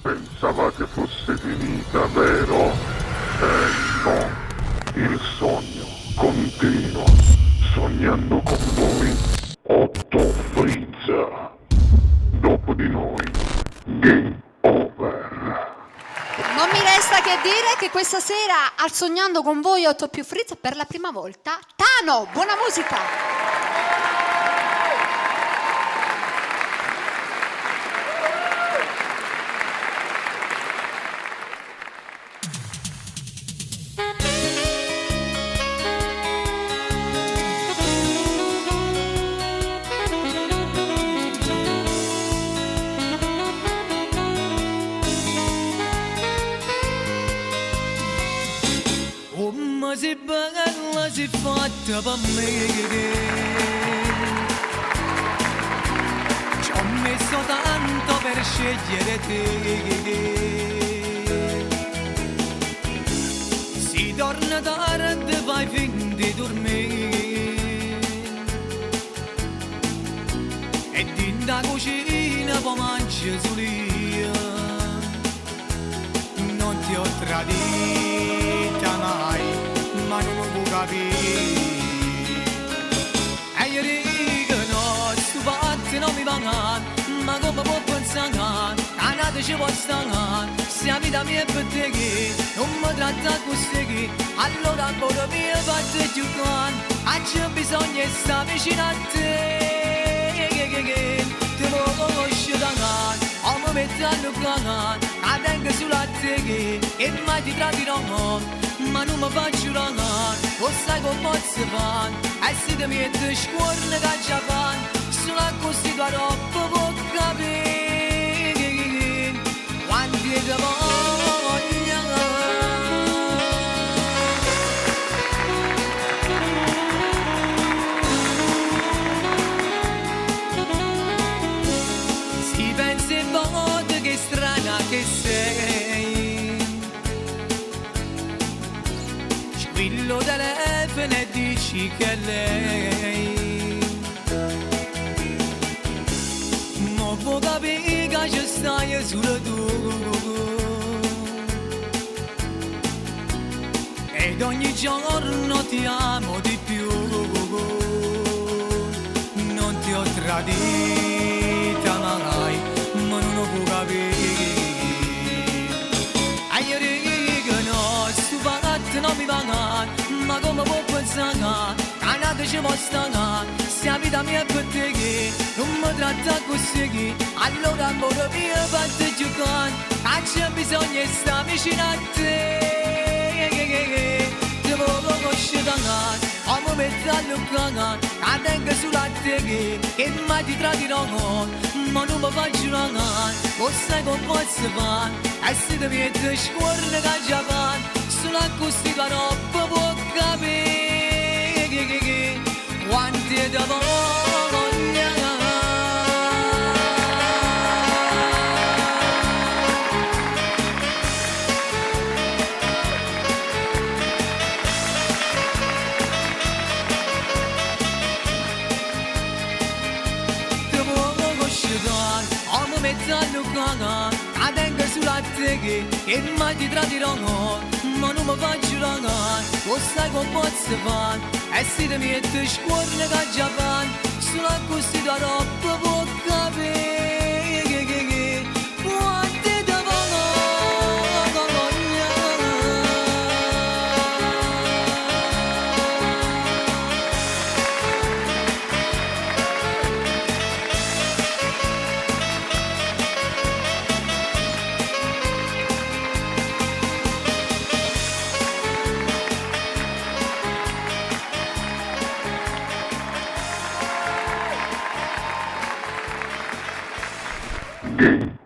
Pensavate fosse finita, vero? No, il sogno continua, sognando con voi, Otto Frizza. Dopo di noi, game over. Non mi resta che dire che questa sera al Sognando con voi 8 più Frizz per la prima volta Tano, buona musica! Ma si bella si fatta per me. Ci ho messo tanto per scegliere te. Si torna tardi, fai fin di dormire. E in da cucina poi mangi solia. Non ti ho tradita mai, ma non mi può capire. E io dico no, sto fatto non mi va, ma come può pensare? A nata ci può stare, se la vita mia è per te che non mi tratta così, allora ancora mi faccio giocare. C'è bisogno di stare vicino a te. Ti conosci da cane, o mi metto a nucleare, la tengo sulla te e mai ti tradirò. Ma non mi faccio ragare, lo sai come si fa, e se ti metti scuorne che già fanno, solo così tua roba può capire, quanti ti voglio. Si pensa in volte che strana che sei, squillo telefono e dici che è lei. Ma può capire che ci stai solo tu, ed ogni giorno ti amo di più. Non ti ho tradita mai, ma non lo può capire. E io dico no, sto fatto non mi va, ma come può pensare? A nata ci può stare, se la vita mia è per te che non mi tratta così, allora ancora mi faccio giocare. C'è bisogno di stare vicino a te. Ti voglio conoscere da cane, o mi metto a nucleare, la tengo sulla te che mai ti tradirò. Ma non mi faccio ragare, lo sai come si fa, e se ti metti scuorne che già fanno, solo così tua roba può capire, quanti ti voglio. Metto a nucleare, la tengo sulla te che mai ti tradirò. Ma non mi faccio ragare, lo sai come si fa, e se ti metti scuorne che già fanno, solo così tua roba può capire, quanti ti voglio. Game